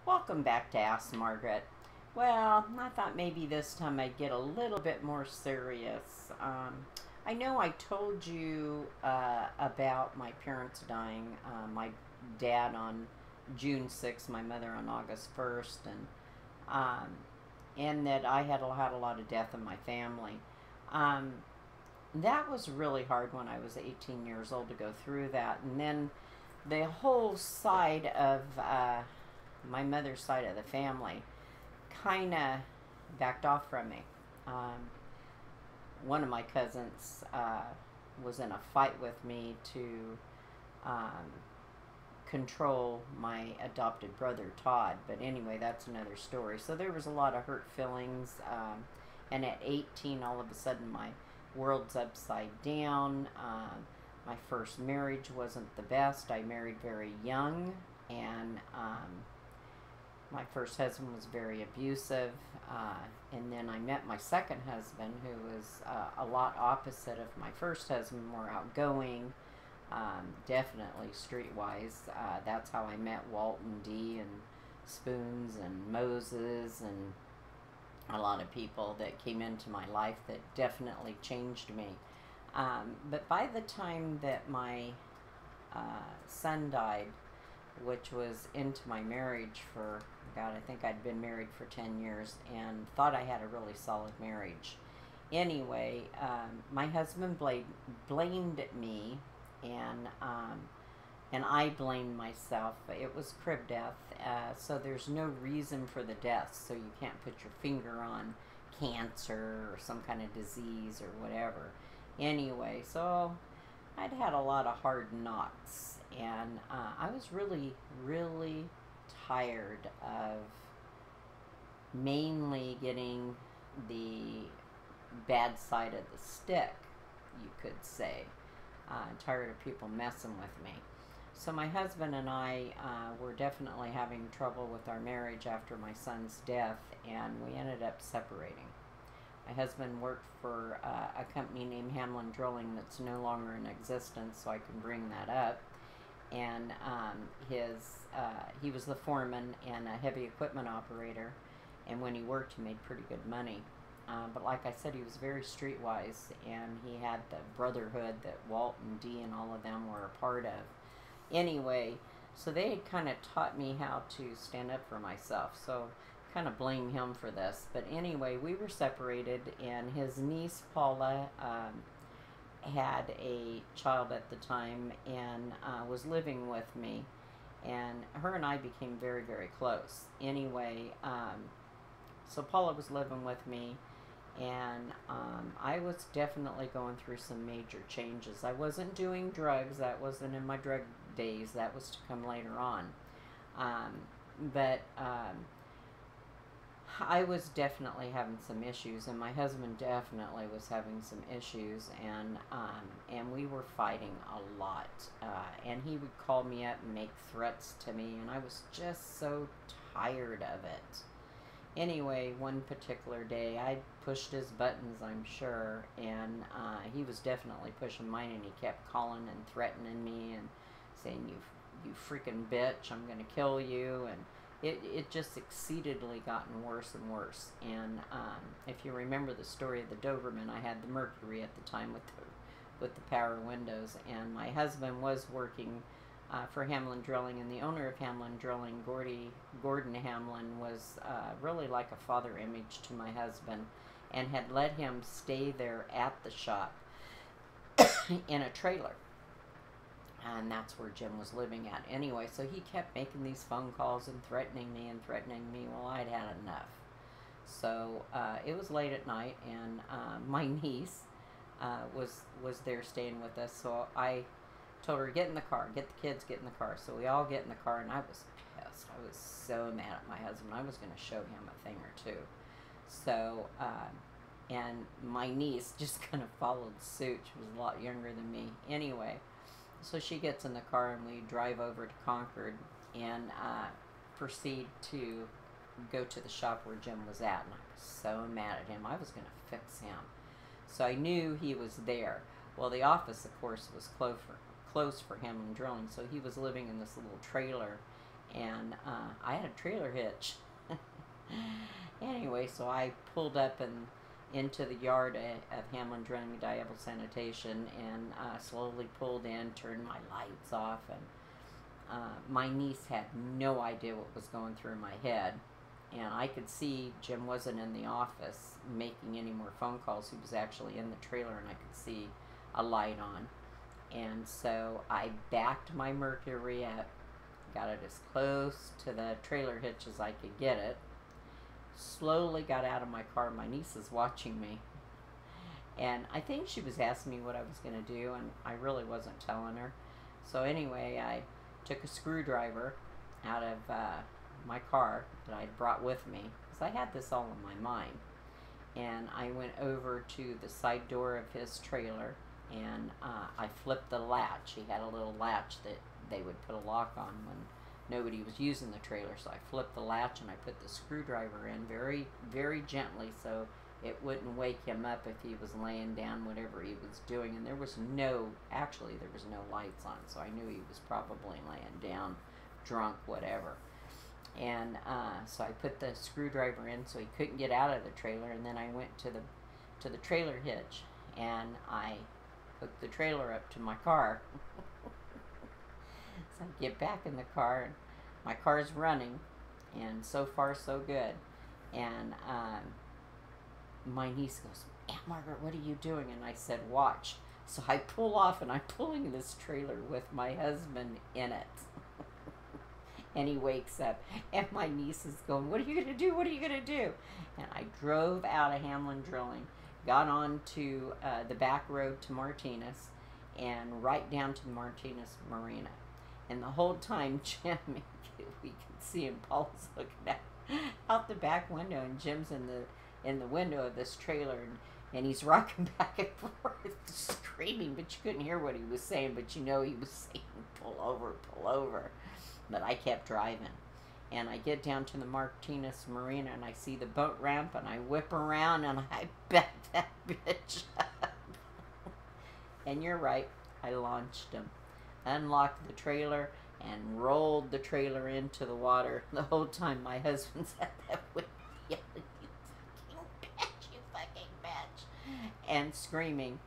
Welcome back to Ask Margaret. Well, I thought maybe this time I'd get a little bit more serious. I know I told you about my parents dying. My dad on June 6th, my mother on August 1st, um, and that I had a lot of death in my family. Um, that was really hard when I was 18 years old to go through that. And then the whole side of my mother's side of the family kind of backed off from me. Um, one of my cousins was in a fight with me to um, control my adopted brother Todd. But anyway, that's another story. So there was a lot of hurt feelings. And at 18, all of a sudden, my world's upside down. My first marriage wasn't the best. I married very young, and my first husband was very abusive. And then I met my second husband, who was a lot opposite of my first husband, more outgoing, definitely streetwise. That's how I met Walton D and Spoons and Moses and a lot of people that came into my life that definitely changed me. But by the time that my son died, which was into my marriage for, God, I think I'd been married for 10 years and thought I had a really solid marriage. Anyway, my husband blamed me, and I blamed myself. It was crib death, so there's no reason for the death, so you can't put your finger on cancer or some kind of disease or whatever. Anyway, so I'd had a lot of hard knocks, and I was really, really tired of mainly getting the bad side of the stick, you could say. Tired of people messing with me. So my husband and I were definitely having trouble with our marriage after my son's death, and we ended up separating. My husband worked for a company named Hamlin Drilling that's no longer in existence, so I can bring that up. And he was the foreman and a heavy equipment operator, and when he worked, he made pretty good money. But like I said, he was very streetwise, and he had the brotherhood that Walt and Dee and all of them were a part of. Anyway, so they had kind of taught me how to stand up for myself, so kind of blame him for this. But anyway, we were separated, and his niece Paula had a child at the time and was living with me, and her and I became very, very close. Anyway, so Paula was living with me, and I was definitely going through some major changes. I wasn't doing drugs. That wasn't in my drug days. That was to come later on. But I was definitely having some issues, and my husband definitely was having some issues, and we were fighting a lot. And he would call me up and make threats to me, and I was just so tired of it. Anyway, one particular day, I pushed his buttons, I'm sure, and he was definitely pushing mine, and he kept calling and threatening me and saying, you freaking bitch, I'm going to kill you, and it just exceedingly gotten worse and worse. And if you remember the story of the Doberman, I had the Mercury at the time with the power windows, and my husband was working for Hamlin Drilling, and the owner of Hamlin Drilling, Gordon Hamlin, was really like a father image to my husband, and had let him stay there at the shop in a trailer. And that's where Jim was living at. Anyway, so he kept making these phone calls and threatening me and threatening me. Well, I'd had enough. So it was late at night, and my niece was there staying with us. So I told her, get in the car, get the kids, get in the car. So we all get in the car, and I was pissed. I was so mad at my husband. I was going to show him a thing or two. So, and my niece just kind of followed suit. She was a lot younger than me. Anyway, so she gets in the car, and we drive over to Concord and proceed to go to the shop where Jim was at. And I was so mad at him. I was going to fix him. So I knew he was there. Well, the office, of course, was closed for Hamlin Drilling, so he was living in this little trailer, and I had a trailer hitch. Anyway, so I pulled up and into the yard of Hamlin Drilling Diable Sanitation, and slowly pulled in, turned my lights off, and my niece had no idea what was going through my head. And I could see Jim wasn't in the office making any more phone calls. He was actually in the trailer, and I could see a light on. And so I backed my Mercury up, got it as close to the trailer hitch as I could get it, slowly got out of my car. My niece is watching me, and I think she was asking me what I was going to do, and I really wasn't telling her. So anyway, I took a screwdriver out of my car that I'd brought with me, because I had this all in my mind, and I went over to the side door of his trailer, and I flipped the latch. He had a little latch that they would put a lock on when nobody was using the trailer. So I flipped the latch and I put the screwdriver in very, very gently so it wouldn't wake him up if he was laying down, whatever he was doing. And there was no lights on, so I knew he was probably laying down, drunk, whatever. And so I put the screwdriver in so he couldn't get out of the trailer, and then I went to the trailer hitch, and I hooked the trailer up to my car. So I get back in the car, and my car's running, and so far so good. And my niece goes, "Aunt Margaret, what are you doing?" And I said, "Watch." So I pull off, and I'm pulling this trailer with my husband in it. And he wakes up, and my niece is going, "What are you going to do? What are you going to do?" And I drove out of Hamlin Drilling, got on to the back road to Martinez, and right down to the Martinez Marina. And the whole time, Jim, we can see him, Paul's looking out the back window, and Jim's in the window of this trailer, and he's rocking back and forth, screaming, but you couldn't hear what he was saying, but you know he was saying, "Pull over, pull over." But I kept driving. And I get down to the Martinez Marina, and I see the boat ramp, and I whip around, and I back that bitch up. And you're right, I launched him. Unlocked the trailer, and rolled the trailer into the water. The whole time my husband's at that window yelling, you fucking bitch, and screaming.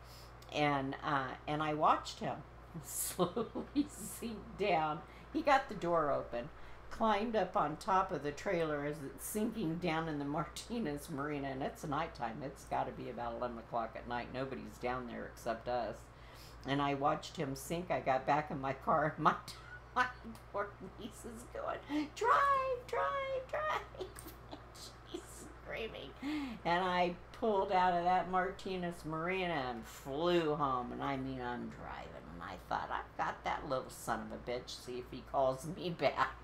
And I watched him slowly sink down. He got the door open, climbed up on top of the trailer as it's sinking down in the Martinez Marina, and it's nighttime. It's got to be about 11 o'clock at night. Nobody's down there except us. And I watched him sink. I got back in my car. My poor niece is going, "Drive, drive, drive." She's screaming. And I pulled out of that Martinez Marina and flew home. And I mean, I'm driving. And I thought, I've got that little son of a bitch. See if he calls me back.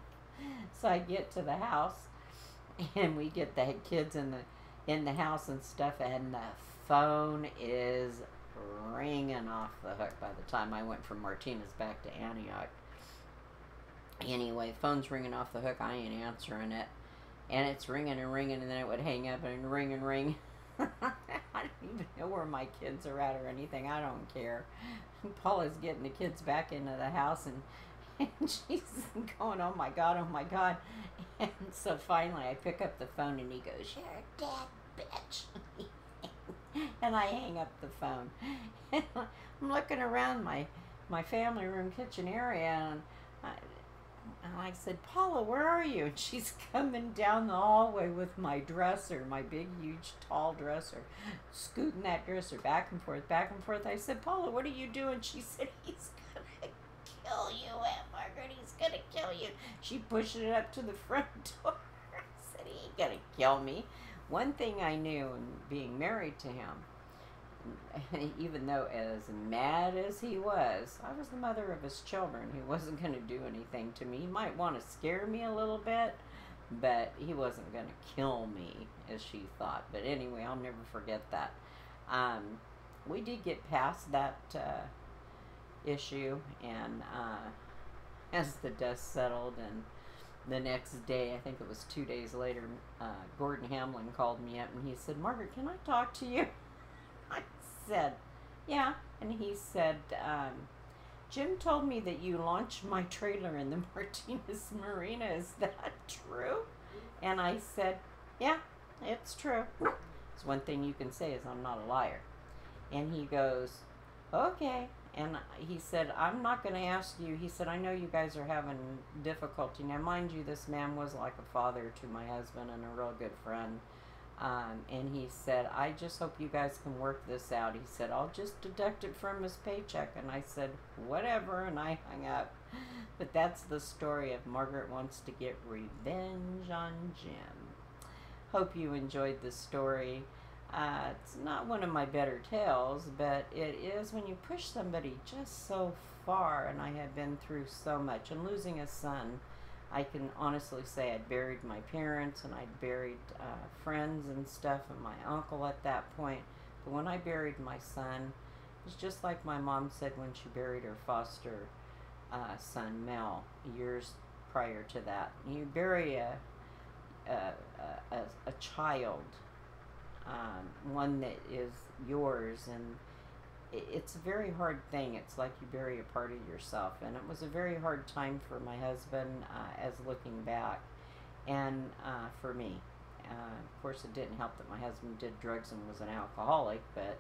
So I get to the house, and we get the kids in the house and stuff, and the phone is ringing off the hook by the time I went from Martinez back to Antioch. Anyway, phone's ringing off the hook. I ain't answering it, and it's ringing and ringing, and then it would hang up and ring and ring. I don't even know where my kids are at or anything. I don't care. Paula's getting the kids back into the house, and she's going, "Oh my God, oh my God." And so finally I pick up the phone, and he goes, "You're dead, bitch." And I hang up the phone. And I'm looking around my family room kitchen area, and I said, "Paula, where are you?" And she's coming down the hallway with my dresser, my big, huge, tall dresser, scooting that dresser back and forth, back and forth. I said, "Paula, what are you doing?" She said, "He's going to kill you, Aunt Margaret. He's going to kill you." She pushed it up to the front door. I said, "He ain't going to kill me." One thing I knew in being married to him, even though as mad as he was, I was the mother of his children. He wasn't going to do anything to me. He might want to scare me a little bit, but he wasn't going to kill me, as she thought. But anyway, I'll never forget that. We did get past that issue, and as the dust settled, and the next day, I think it was 2 days later, Gordon Hamlin called me up, and he said, "Margaret, can I talk to you?" I said, "Yeah." And he said, Jim told me that you launched my trailer in the Martinez Marina. Is that true? And I said, yeah, it's true. It's one thing you can say is I'm not a liar. And he goes, okay. And he said, I'm not going to ask you. He said, I know you guys are having difficulty. Now, mind you, this man was like a father to my husband and a real good friend. And he said, I just hope you guys can work this out. He said, I'll just deduct it from his paycheck. And I said, whatever. And I hung up. But that's the story of Margaret wants to get revenge on Jim. Hope you enjoyed the story. It's not one of my better tales, but it is when you push somebody just so far, and I have been through so much. And losing a son, I can honestly say I'd buried my parents, and I'd buried friends and stuff, and my uncle at that point. But when I buried my son, it was just like my mom said when she buried her foster son, Mel, years prior to that. You bury a child, one that is yours, and it's a very hard thing. It's like you bury a part of yourself, and it was a very hard time for my husband, as looking back, and for me. Of course, it didn't help that my husband did drugs and was an alcoholic, but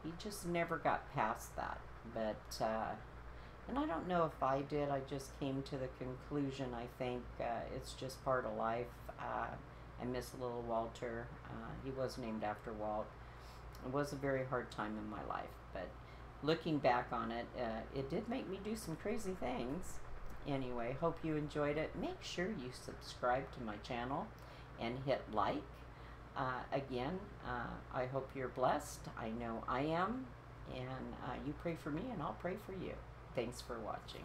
he just never got past that. But and I don't know if I did. I just came to the conclusion, I think it's just part of life. I miss little Walter. He was named after Walt. It was a very hard time in my life, but looking back on it, it did make me do some crazy things. Anyway, hope you enjoyed it. Make sure you subscribe to my channel and hit like. Again, I hope you're blessed. I know I am, and you pray for me and I'll pray for you. Thanks for watching.